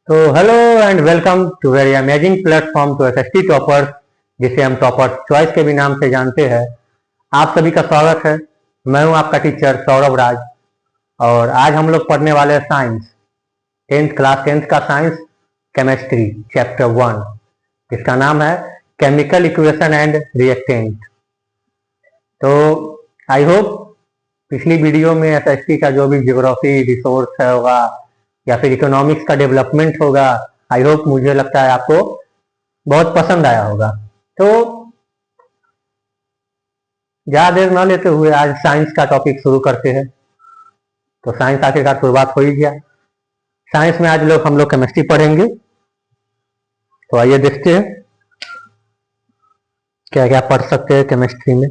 तो hello and welcome to very amazing platform to SST toppers, जिसे हम toppers choice के भी नाम से जानते हैं। आप सभी का स्वागत है। मैं हूं आपका टीचर सौरभ राज और आज हम लोग पढ़ने वाले हैं साइंस, क्लास टेंथ का साइंस, केमिस्ट्री चैप्टर 1, जिसका नाम है केमिकल इक्वेशन एंड रिएक्टेंट। तो आई होप पिछली वीडियो में एसएसटी का जो भी ज्योग्राफी रिसोर्स है होगा या फिर इकोनॉमिक्स का डेवलपमेंट होगा, आई होप, मुझे लगता है आपको बहुत पसंद आया होगा। तो ज़्यादा देर न लेते हुए आज साइंस का टॉपिक शुरू करते हैं। तो साइंस आखिरकार शुरुआत हो ही गया। साइंस में आज हम लोग केमिस्ट्री पढ़ेंगे। तो आइए देखते हैं क्या क्या पढ़ सकते हैं केमिस्ट्री में।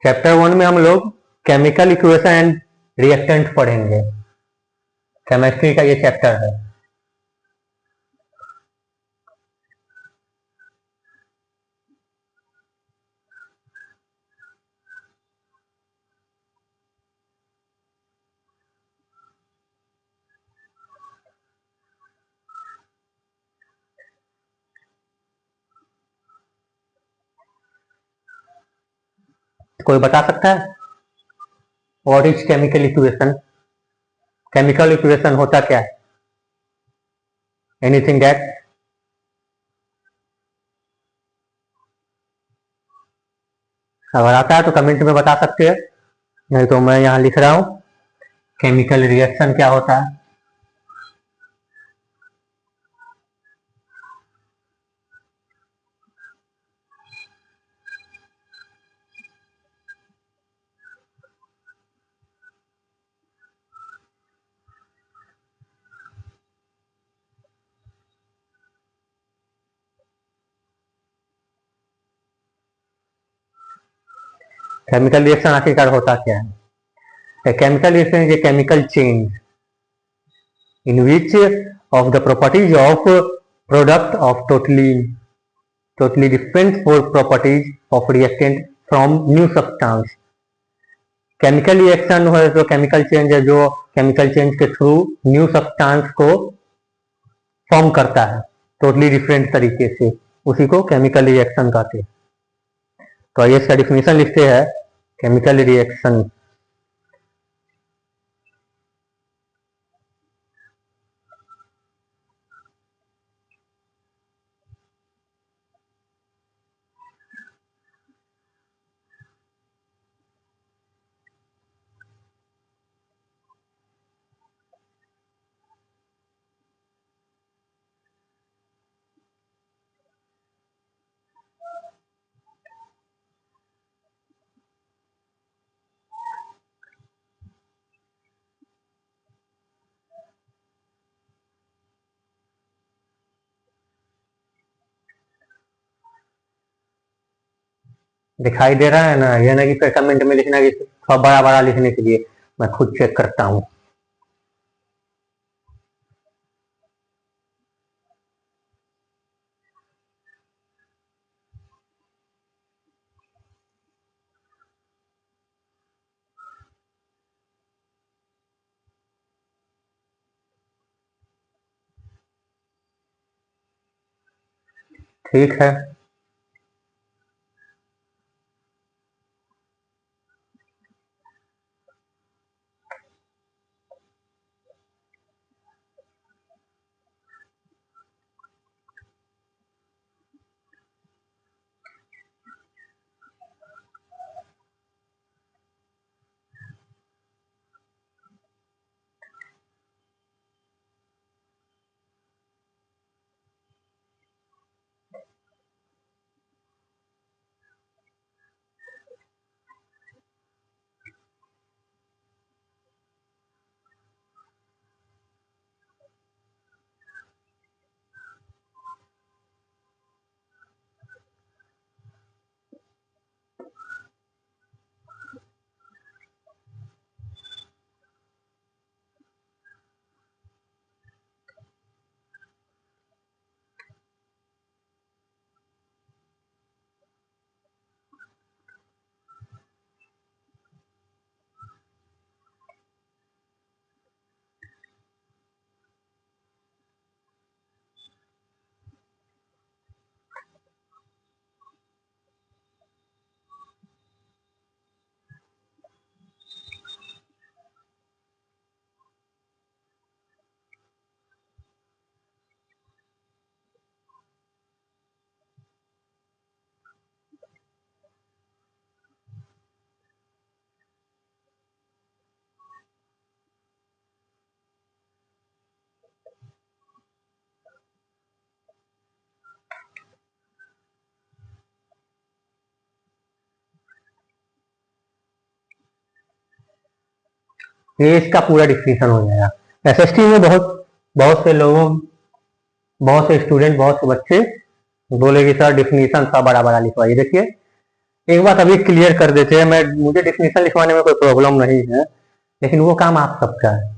चैप्टर 1 में हम लोग केमिकल इक्वेशन एंड रिएक्टेंट पढ़ेंगे। केमिस्ट्री का ये चैप्टर है। कोई बता सकता है what is chemical equation? Chemical equation होता क्या है? Anything that? अगर आता है तो कमेंट में बता सकते हैं, नहीं तो मैं यहाँ लिख रहा हूँ केमिकल रिएक्शन क्या होता है। केमिकल रिएक्शन आखिरकार होता क्या है? A chemical reaction is a chemical change in which of the properties of product of totally different for properties of reactant from new substance। Chemical reaction है जो केमिकल चेंज है, जो केमिकल चेंज के through new substance को form करता है totally different तरीके से, उसी को केमिकल रिएक्शन कहते हैं। तो आइए इसका डिफिनेशन लिखते हैं। केमिकल रिएक्शन दिखाई दे रहा है ना? ये नहीं फिर कमेंट में लिखना कि थोड़ा बड़ा बड़ा लिखने के लिए, मैं खुद चेक करता हूँ। ठीक है। ये इसका पूरा डिफिनीशन हो जाएगा। एसएसटी में बहुत बहुत से लोगों, बहुत से स्टूडेंट, बहुत से बच्चे बोले कि सर डिफिनीशन सा बड़ा बड़ा लिखवाइए। देखिए एक बात अभी क्लियर कर देते हैं, मैं मुझे डिफिनीशन लिखवाने में कोई प्रॉब्लम नहीं है, लेकिन वो काम आप सबका है।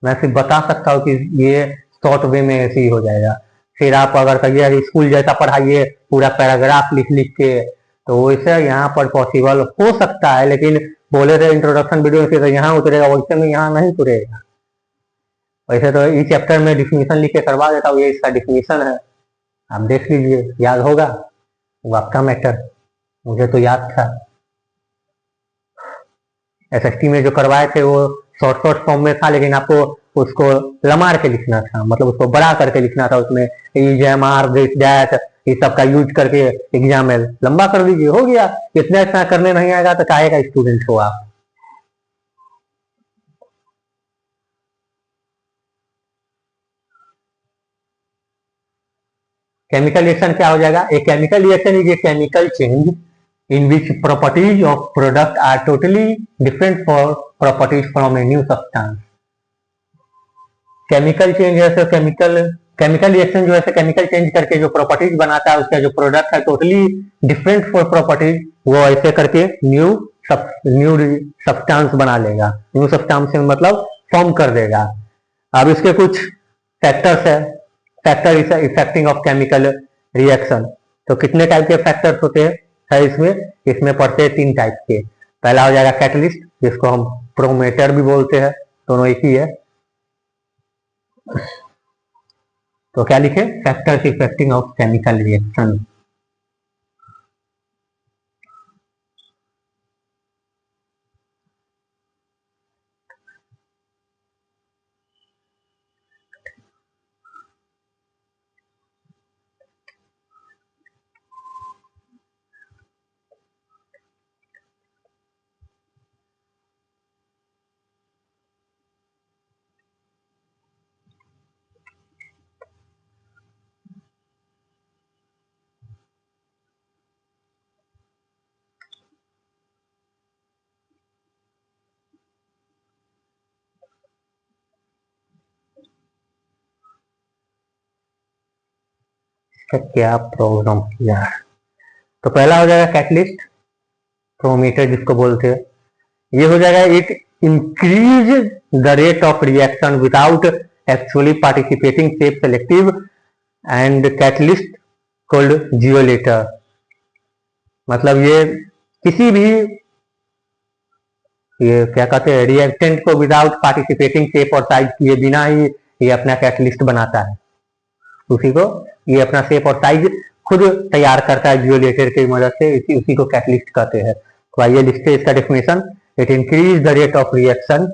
मैं सिर्फ बता सकता हूँ कि ये शॉर्ट वे में ऐसे ही हो जाएगा। फिर आप अगर कहिए स्कूल जैसा पढ़ाइए पूरा पैराग्राफ लिख लिख के, तो वैसे यहाँ पर पॉसिबल हो सकता है, लेकिन बोले थे इंट्रोडक्शन वीडियो में तो यहाँ उतरेगा, वैसे में यहाँ नहीं उतरेगा। वैसे तो इस चैप्टर में डिफिनीशन लिख के करवा देता हूँ, ये इसका डिफिनीशन है, आप देख लीजिए, याद होगा, वो आपका मैटर, मुझे तो याद था। एसएसटी में जो करवाए थे वो शॉर्ट शॉर्ट फॉर्म में था, लेकिन आपको उसको लमार के लिखना था, मतलब उसको बड़ा करके लिखना था, उसमें जैम आर दिस दैट ये सब का यूज करके एग्जाम में लंबा कर दीजिए, हो गया। इतना इतना करने नहीं आएगा तो काहे का स्टूडेंट हो आप। केमिकल रिएक्शन क्या हो जाएगा? A chemical reaction is a chemical change in which properties of product are totally different for properties from a new substance. Chemical change है, केमिकल रिएक्शन जो है केमिकल चेंज करके जो प्रॉपर्टीज बनाता है, उसका जो प्रोडक्ट है टोटली डिफरेंट फॉर प्रॉपर्टीज, वो ऐसे करके न्यू सब्सटेंस बना लेगा। न्यू सब्सटेंस मतलब फॉर्म कर देगा। अब इसके कुछ फैक्टर्स है, factor affecting of chemical reaction. तो कितने टाइप के फैक्टर्स होते हैं है इसमें? इसमें पड़ते हैं 3 टाइप के। पहला हो जाएगा कैटलिस्ट, जिसको हम प्रोमेटर भी बोलते हैं, दोनों एक ही है। तो क्या लिखे? Factors affecting of chemical reaction. क्या प्रॉब्लम किया है? तो पहला हो जाएगा कैटलिस्ट, प्रोमीटर जिसको बोलते हैं। ये हो जाएगा it increase the rate of reaction without actually participating safe selective and catalyst called zeolite. मतलब ये किसी भी, ये क्या कहते हैं, रिएक्टेंट को विदाउट पार्टिसिपेटिंग सेफ और साइज किए बिना ही ये अपना कैटलिस्ट बनाता है। उसी को ये अपना शेप और साइज खुद तैयार करता है जियोलेटर की मदद से, उसी को कैटलिस्ट कहते हैं। तो आइए लिखते हैं इसका definition. It increase the rate of reaction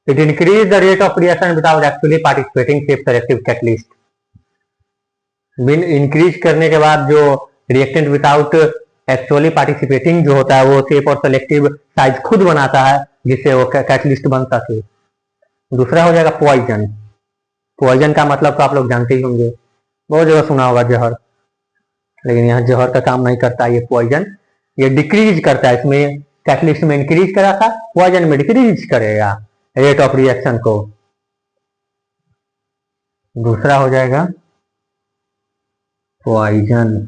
it increase the rate of reaction without actually participating safe selective catalyst. Been increase करने के बाद जो रिएक्टेंट विदाउट एक्चुअली पार्टिसिपेटिंग जो होता है वो सेफ और सेलेक्टिव साइज खुद बनाता है जिससे वो कैटलिस्ट बन सके। दूसरा हो जाएगा पॉइजन। पॉइजन का मतलब तो आप लोग जानते ही होंगे, बहुत जगह सुना होगा जहर, लेकिन यहाँ जहर का काम नहीं करता ये पॉइजन। ये डिक्रीज करता है, इसमें कैटलिस्ट में इंक्रीज करा था, पॉइजन में डिक्रीज करेगा रेट ऑफ रिएक्शन को। दूसरा हो जाएगा पॉइजन।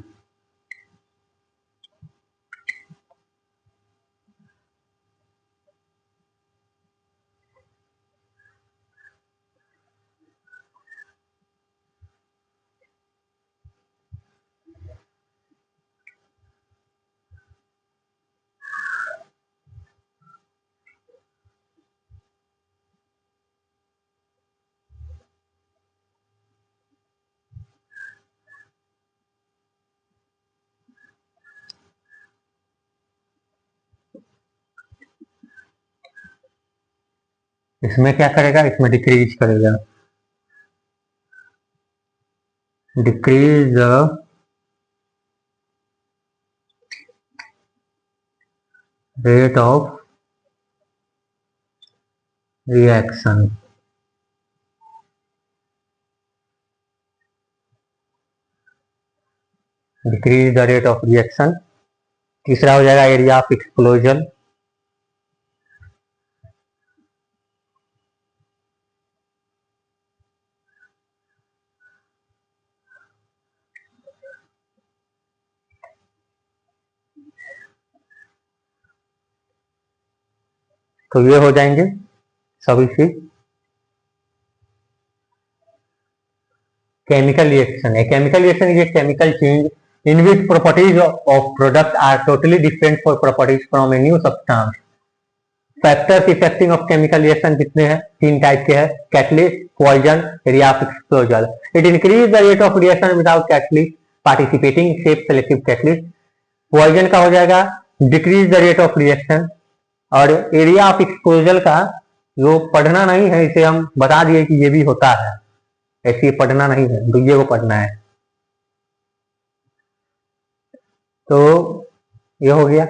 इसमें क्या करेगा, इसमें डिक्रीज करेगा, decrease the rate of reaction. Decrease the rate of reaction. तीसरा हो जाएगा एरिया ऑफ एक्सप्लोजन। तो ये हो जाएंगे सभी चीज। केमिकल रिएक्शन है, chemical reaction is a chemical change in which properties of product are totally different for properties from a new substance। Factors affecting of chemical reaction कितने हैं, तीन टाइप के हैं, catalyst, poison, area of explosion. It increase the rate of reaction without catalyst participating safe selective catalyst. Poison का हो जाएगा decrease the rate of reaction. और area of exposure का जो पढ़ना नहीं है, इसे हम बता दिए कि ये भी होता है, ऐसे पढ़ना नहीं है, दूसरे को पढ़ना है। तो ये हो गया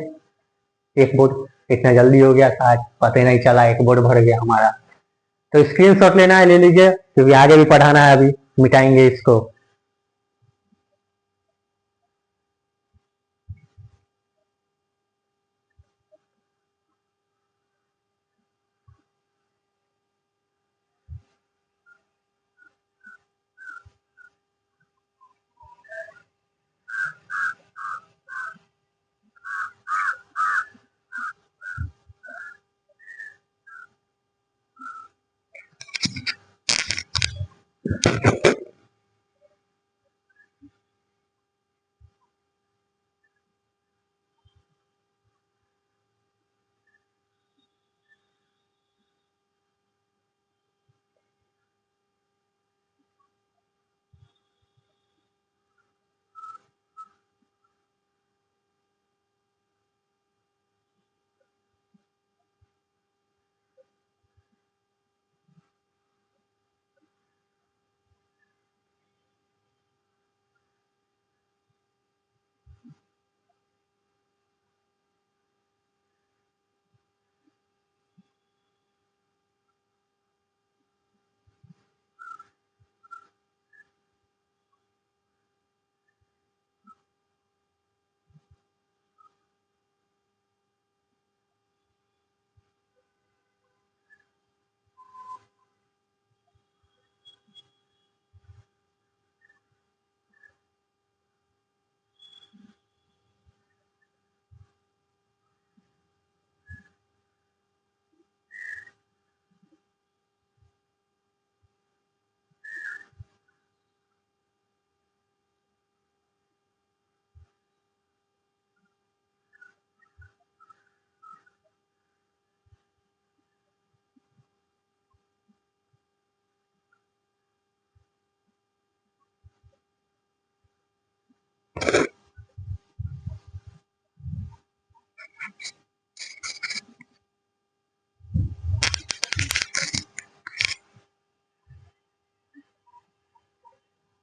एक बोर्ड, इतना जल्दी हो गया था, पता ही नहीं चला, एक बोर्ड भर गया हमारा। तो स्क्रीनशॉट लेना है ले लीजिए, क्योंकि आगे भी पढ़ाना है, अभी मिटाएंगे इसको।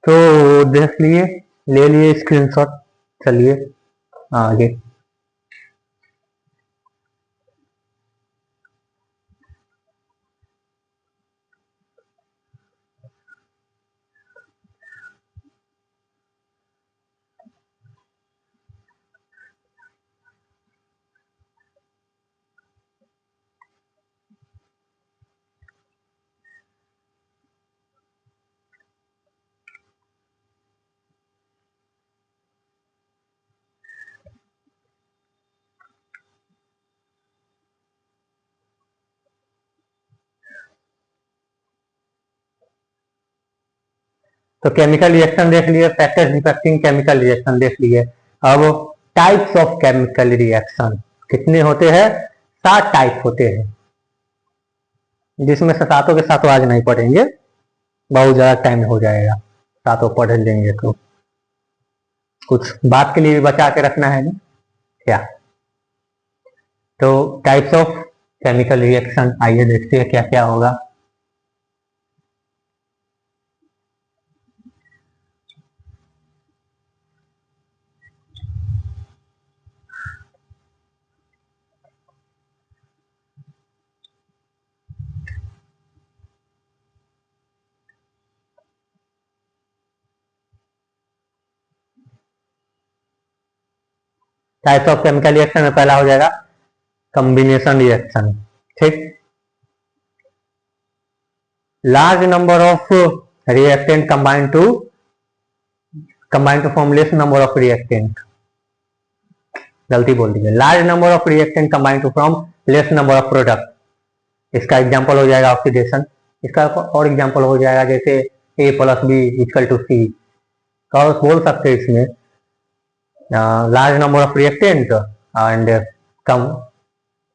तो देख लिए, ले लिए स्क्रीनशॉट। चलिए आगे। तो केमिकल रिएक्शन देख लिए, फैक्टर्स इफेक्टिंग केमिकल रिएक्शन देख लिए। अब टाइप्स ऑफ केमिकल रिएक्शन कितने होते हैं? 7 टाइप होते हैं, जिसमें से सातों के सातों आज नहीं पढ़ेंगे, बहुत ज्यादा टाइम हो जाएगा, सातों पढ़ लेंगे तो। कुछ बात के लिए भी बचा के रखना है ना क्या? तो टाइप्स ऑफ केमिकल रिएक्शन, आइए देखते हैं क्या क्या होगा। टाइप्स ऑफ केमिकल रिएक्शन में पहला हो जाएगा कॉम्बिनेशन रिएक्शन। ठीक, large number of reactant combine to form less number of reactant. गलती बोल दी है, large number of reactant combine to form less number of product. इसका एग्जांपल हो जाएगा ऑक्सीडेशन। इसका और एग्जांपल हो जाएगा जैसे A plus B equal to C. और बोल सकते हैं इसमें large number of reactant and कम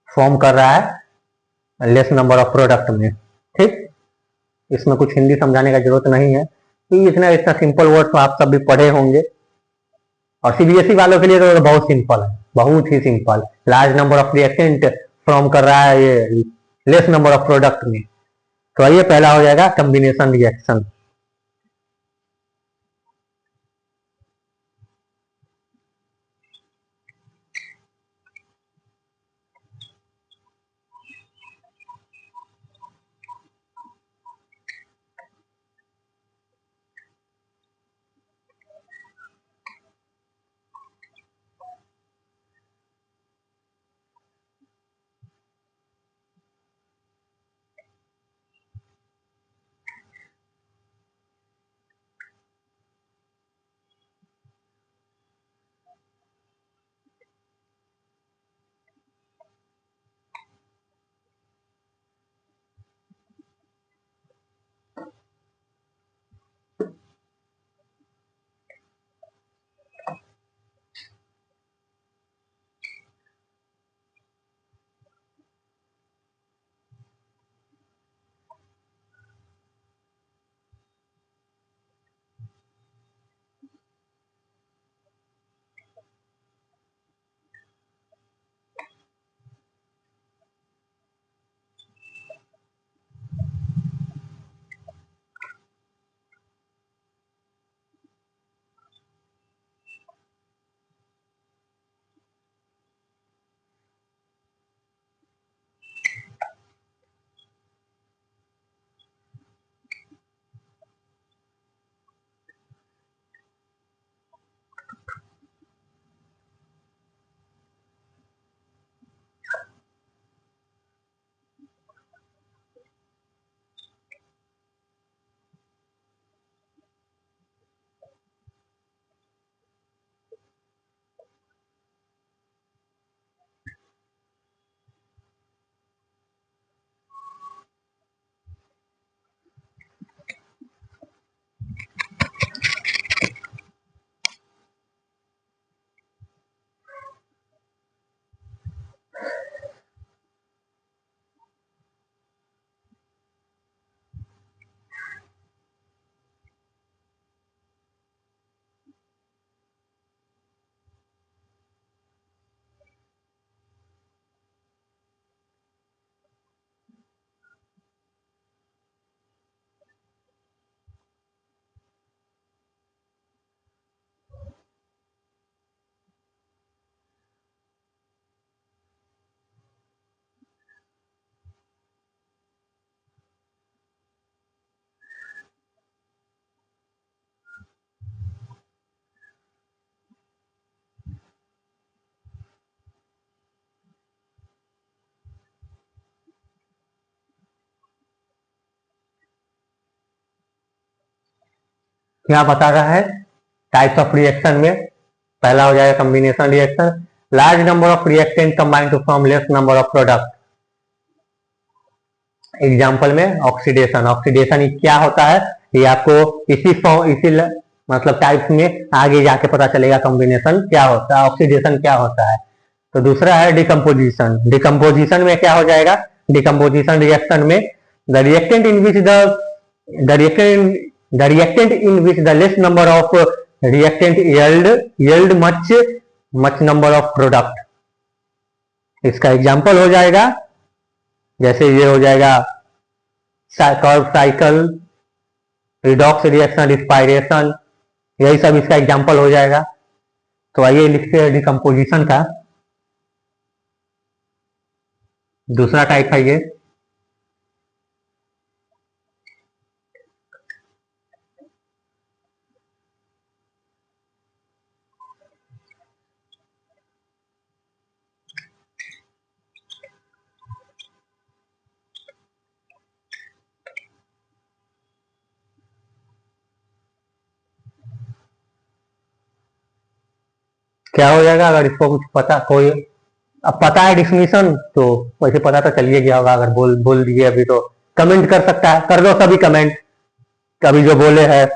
फॉर्म कर रहा है लेस नंबर ऑफ प्रोडक्ट में। ठीक, इसमें कुछ हिंदी समझाने का जरूरत नहीं है, तो इतना इतना सिंपल वर्ड तो आप सब भी पढ़े होंगे। और सीबीएसई वालों के लिए तो बहुत सिंपल है, बहुत ही simple. Large number of reactant form कर रहा है ये लेस नंबर ऑफ प्रोडक्ट में। तो ये पहला हो जाएगा कॉम्बिनेशन रिएक्शन। क्या बता रहा है टाइप्स ऑफ रिएक्शन में? पहला हो जाएगा combination reaction, large number of reactant combine to form less number of product. Example में ऑक्सीडेशन, ऑक्सीडेशन क्या होता है ये आपको इसी फॉर्म इसी मतलब टाइप्स में आगे जाके पता चलेगा कॉम्बिनेशन क्या होता है, ऑक्सीडेशन क्या होता है। तो दूसरा है डिकम्पोजिशन, डिकम्पोजिशन में क्या हो जाएगा, डिकम्पोजिशन रिएक्शन में the reactant in which the reactant in which the less number of reactant yield much number of product. इसका एग्जाम्पल हो जाएगा जैसे ये हो जाएगा Krebs cycle, redox reaction, respiration, यही सब इसका एग्जाम्पल हो जाएगा। तो आइए लिखते हैं डिकम्पोजिशन का दूसरा टाइप है ये। क्या हो जाएगा अगर इसको कुछ पता कोई अब पता है डिफिनीशन तो वैसे पता तो चलिए गया होगा, अगर बोल बोल दिए अभी तो कमेंट कर सकता है, कर दो सभी कमेंट कभी जो बोले हैं।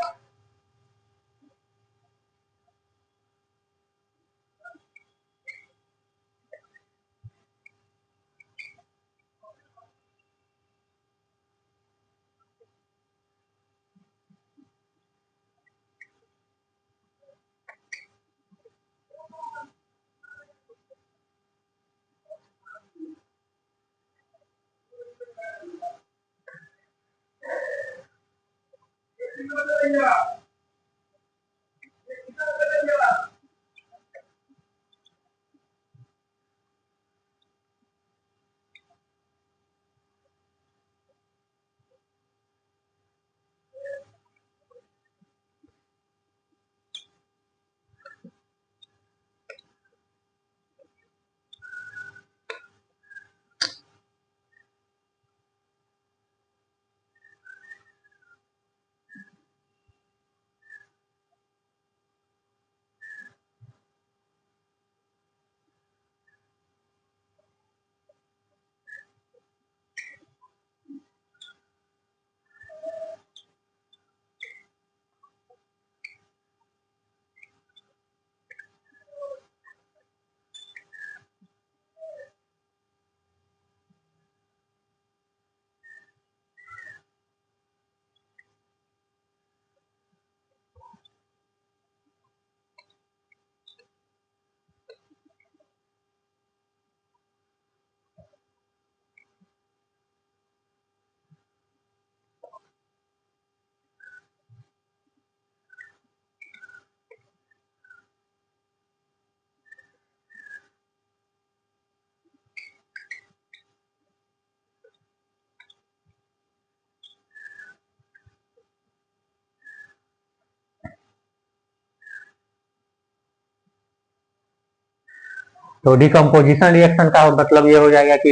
तो डिकम्पोजिशन रिएक्शन का मतलब ये हो जाएगा कि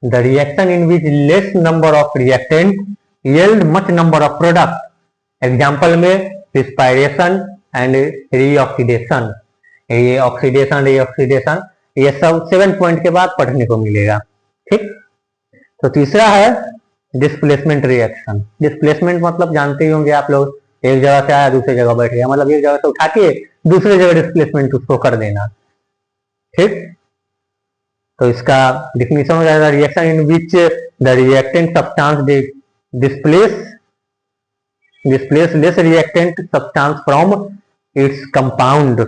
the reaction in which less number of reactant yield much number of product. Example में रिस्पायरेशन एंड रीऑक्सीडेशन, ये ऑक्सीडेशन रीऑक्सीडेशन ये सब 7 पॉइंट के बाद पढ़ने को मिलेगा। ठीक, तो तीसरा है डिस्प्लेसमेंट रिएक्शन। डिस्प्लेसमेंट मतलब जानते ही होंगे आप लोग, एक जगह से आया दूसरी जगह बैठ गया, मतलब एक जगह से उठा के दूसरी जगह डिस्प्लेसमेंट उसको कर देना। ठीक, तो इसका डिफिनीशन हो जाएगा reaction in which the reactant substance displace displace less reactant substance from its compound.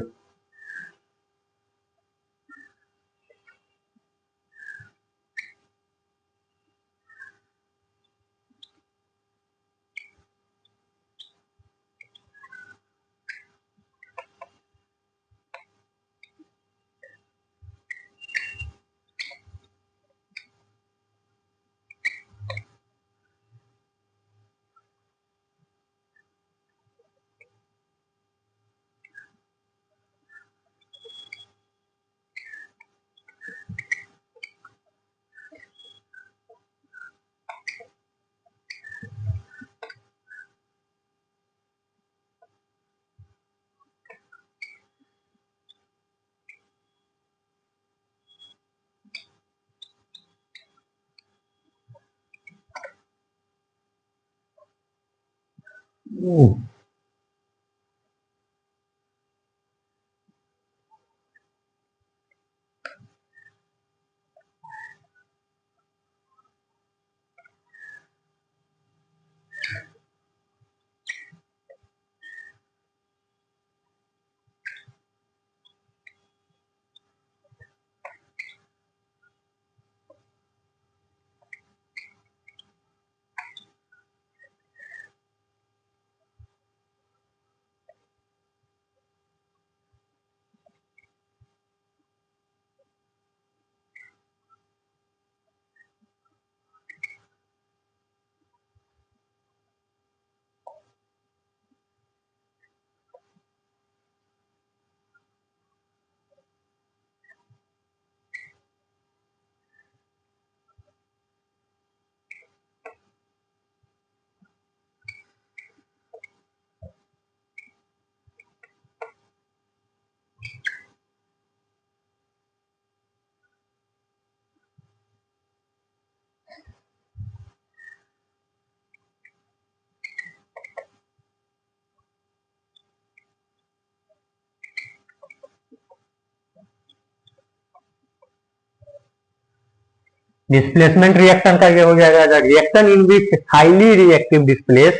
Displacement reaction का ये हो जाएगा reaction in which highly reactive displace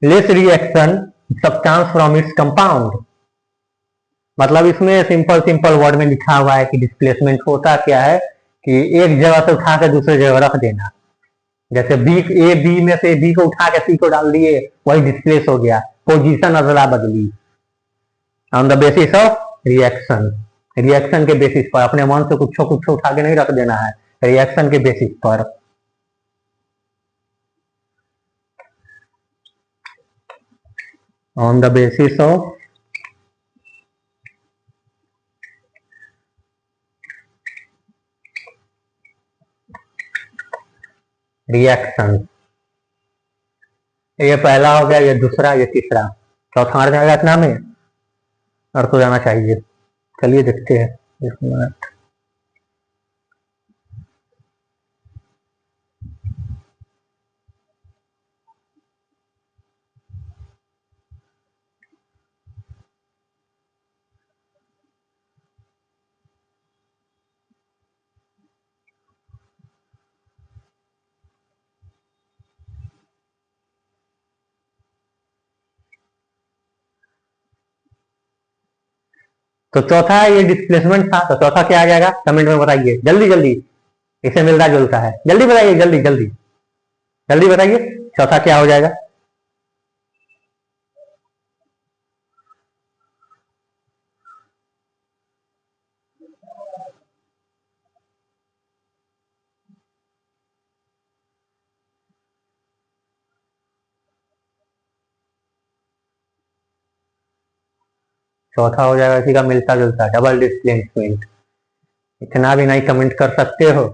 less reaction substance from its compound. मतलब इसमें सिंपल सिंपल वर्ड में लिखा हुआ है कि डिस्प्लेसमेंट होता क्या है कि एक जगह से उठा के दूसरे जगह रख देना। जैसे बी ए बी में से बी को उठा के सी को डाल दिए, वही डिस्प्लेस हो गया, पोजीशन अदला बदली। On the basis of reaction, reaction के बेसिस पर, अपने मन से कुछ कुछ उठा के नहीं रख देना है, रिएक्शन के बेसिस पर। On the basis of reaction. ये पहला हो गया, ये दूसरा, ये तीसरा, चौथा आ जाएगा इतना में और तो जाना चाहिए। चलिए देखते हैं एक मिनट। तो चौथा ये डिस्प्लेसमेंट था, तो चौथा क्या आ जाएगा कमेंट में बताइए जल्दी जल्दी, इसे मिलता जुलता है, जल्दी बताइए, जल्दी जल्दी जल्दी बताइए चौथा क्या हो जाएगा। चौथा हो जाएगा इसी का मिलता जुलता, डबल डिस्प्लेसमेंट। इतना भी नहीं कमेंट कर सकते हो,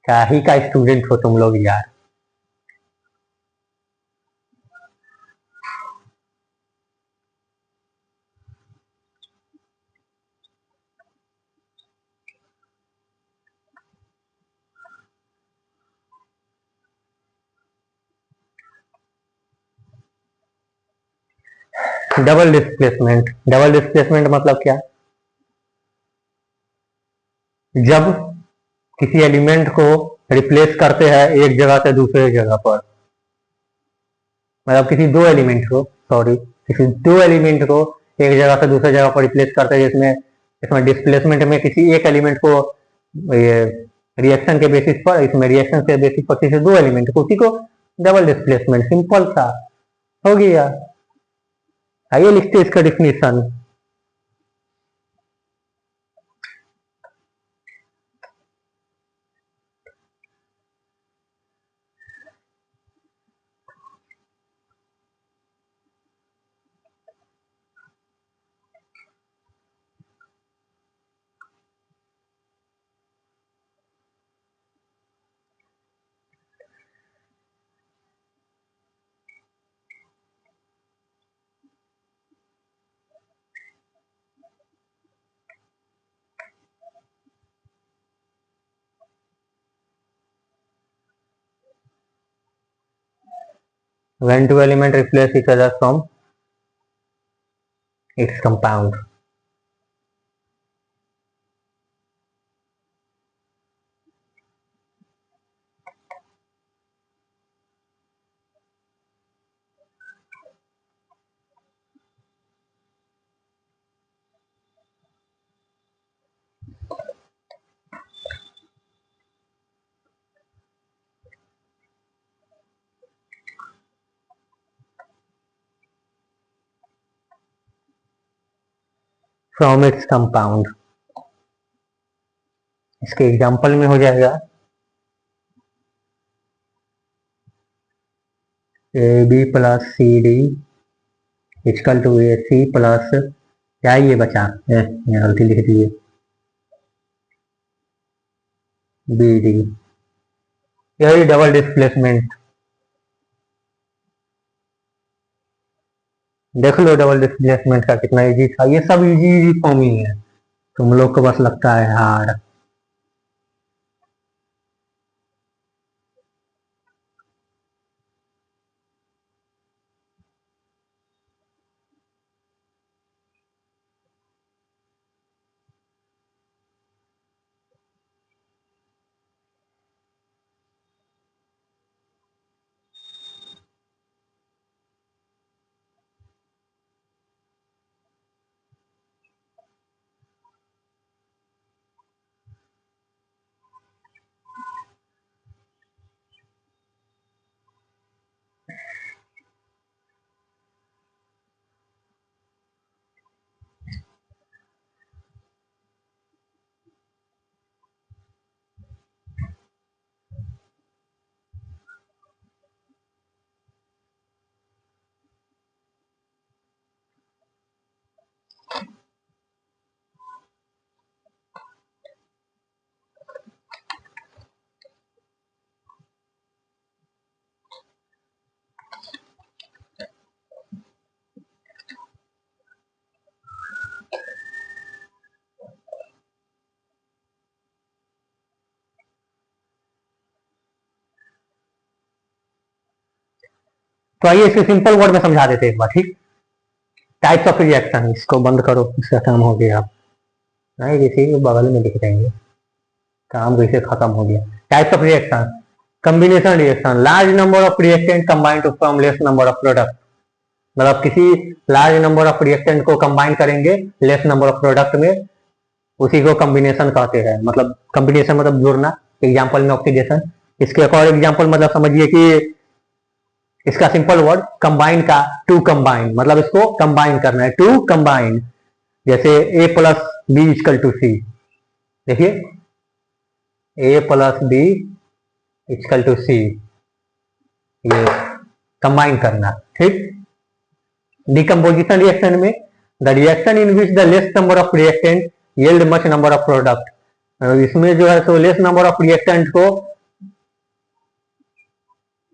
क्या ही का स्टूडेंट हो तुम लोग यार। डबल डिस्प्लेसमेंट, डबल डिस्प्लेसमेंट मतलब क्या, जब किसी एलिमेंट को रिप्लेस करते हैं एक जगह से दूसरे जगह पर, मतलब किसी दो एलिमेंट को, सॉरी, किसी दो एलिमेंट को एक जगह से दूसरे जगह पर रिप्लेस करते हैं, जिसमें इसमें डिस्प्लेसमेंट में किसी एक एलिमेंट को ये रिएक्शन के बेसिस पर, इसमें रिएक्शन के बेसिस पर किसी दो एलिमेंट को, उसी को डबल डिस्प्लेसमेंट, सिंपल सा हो गया। आइए लिखते हैं इसका definition. when two element replace each other from its compound. From its compound, इसके एग्जाम्पल में हो जाएगा A B plus C D equal to A C plus क्या ये बचा गलती लिख दिए बी डी, यही डबल डिस्प्लेसमेंट। देख लो डबल डिस्प्लेसमेंट का कितना इजी था, ये सब इजी इजी फॉर्म ही है, तुम लोग को बस लगता है हार्ड। तो आइए इसे सिंपल वर्ड में समझा देते एक बार, ठीक। टाइप्स ऑफ रिएक्शन, इसको बंद करो, इसका काम हो गया। नहीं किसी बगल में लिख देंगे, काम कैसे खत्म हो गया। Types of reaction, combination reaction, large number of reactant combined to form less number of product. मतलब किसी लार्ज नंबर ऑफ रिएक्टेंट को कंबाइन करेंगे लेस नंबर ऑफ प्रोडक्ट में, उसी को कॉम्बिनेशन कहते हैं। मतलब कॉम्बिनेशन मतलब जोड़ना, एग्जाम्पल में ऑक्सीडेशन। इसके एक और एग्जाम्पल मतलब समझिए कि इसका सिंपल वर्ड कंबाइन का, टू कंबाइन, मतलब इसको कंबाइन करना है, टू कंबाइन। जैसे ए प्लस बी इक्वल टू सी, देखिए ए प्लस बी इक्वल टू सी, ये कंबाइन करना, ठीक। डिकम्पोजिशन रिएक्शन में the reaction in which the less number of reactant yield much number of product, इसमें जो है तो लेस नंबर ऑफ रिएक्टेंट को,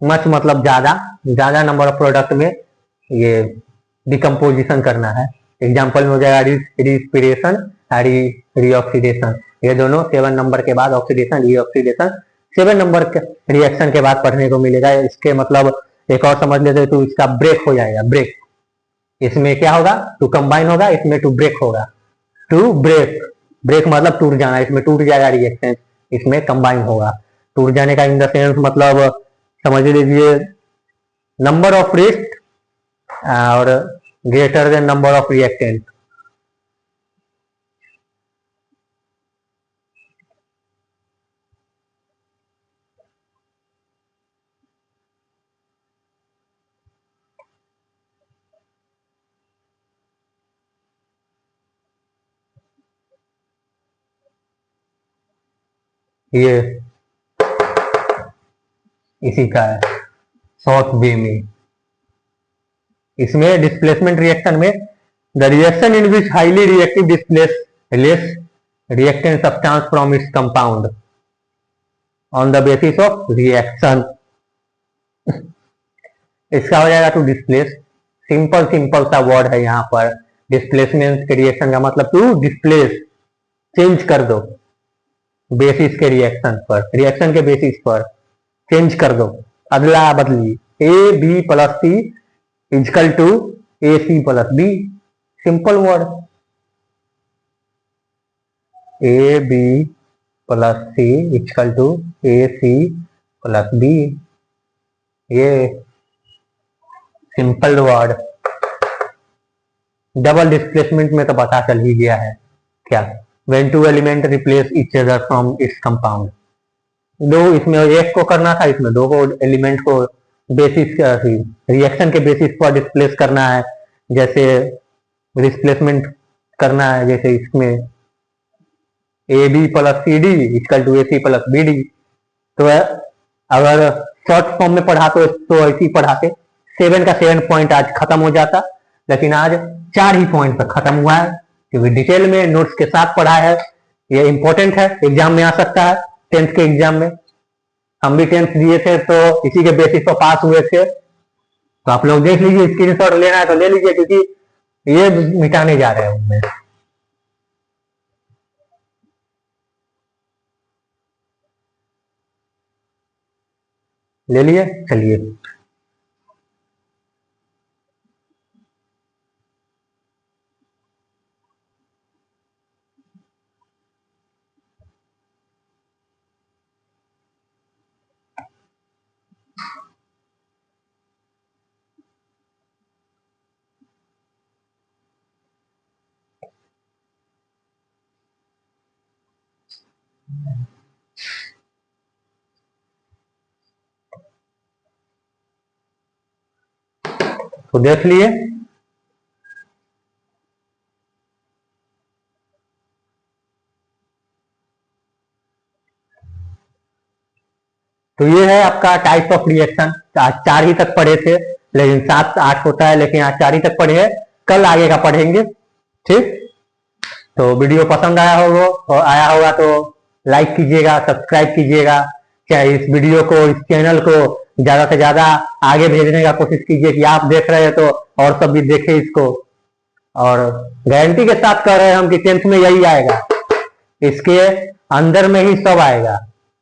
मच मतलब ज्यादा नंबर ऑफ प्रोडक्ट में ये डिकम्पोजिशन करना है। एग्जाम्पल में हो जाएगा रिस्पिरेशन, रिऑक्सीडेशन। ये दोनों 7 नंबर के बाद ऑक्सीडेशन, रिऑक्सीडेशन 7 नंबर के रिएक्शन के बाद पढ़ने को मिलेगा। इसके मतलब एक और समझ लेते तो इसका ब्रेक हो जाएगा, ब्रेक। इसमें क्या होगा, टू कंबाइन होगा, इसमें टू ब्रेक होगा। टू ब्रेक, ब्रेक मतलब टूट जाना, इसमें टूट जाएगा रिएक्शन, इसमें कंबाइन होगा। टूट जाने का इन द सेंस मतलब समझ लीजिए नंबर ऑफ रिएक्ट और greater than number of reactant. ये इसी का है शॉर्ट वे में। इसमें डिस्प्लेसमेंट रिएक्शन में the reaction in which highly reactive displace less reactant substance from its compound on the basis of reaction. इसका हो जाएगा टू डिस्प्लेस, सिंपल सा वर्ड है यहाँ पर। डिस्प्लेसमेंट के रिएक्शन का मतलब टू डिस्प्लेस, चेंज कर दो बेसिस के रिएक्शन पर, रिएक्शन के बेसिस पर चेंज कर दो, अदला बदली। A B plus C equal to A C plus B, simple word. A B plus C equal to A C plus B, ये सिंपल वर्ड। डबल डिस्प्लेसमेंट में तो पता चल ही गया है क्या, when two element replace each other from its compound. दो, इसमें एक को करना था, इसमें दो को एलिमेंट को बेसिस रिएक्शन के बेसिस पर डिस्प्लेस करना है, जैसे डिस्प्लेसमेंट करना है, जैसे इसमें A B plus C D equal to A C plus B D. तो अगर शॉर्ट फॉर्म में पढ़ा तो ऐसे ही पढ़ाते, 7 का 7 पॉइंट आज खत्म हो जाता, लेकिन आज 4 ही पॉइंट पर खत्म हुआ है, क्योंकि डिटेल में नोट्स के साथ पढ़ा है। ये इंपॉर्टेंट है, एग्जाम में आ सकता है, 10th के एग्जाम में। हम भी 10th दिए थे तो इसी के बेसिस पर पास हुए थे। तो आप लोग देख लीजिए, स्क्रीनशॉट लेना है तो ले लीजिए, क्योंकि ये मिटाने जा रहे हैं उनमें। ले लिए, चलिए। तो देख लिए, तो ये है आपका टाइप ऑफ रिएक्शन। आज 4 ही तक पढ़े थे, लेकिन 7 8 होता है, लेकिन आज 4 ही तक पढ़े हैं, कल आगे का पढ़ेंगे। ठीक, तो वीडियो पसंद आया होगा तो लाइक कीजिएगा, सब्सक्राइब कीजिएगा, चाहे इस वीडियो को, इस चैनल को ज्यादा से ज्यादा आगे भेजने का कोशिश कीजिए, कि आप देख रहे हैं तो और सब भी देखे इसको। और गारंटी के साथ कह रहे हैं हम कि 10th में यही आएगा, इसके अंदर में ही सब आएगा।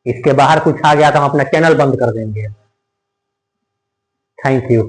इसके बाहर कुछ आ गया तो हम अपना चैनल बंद कर देंगे। Thank you.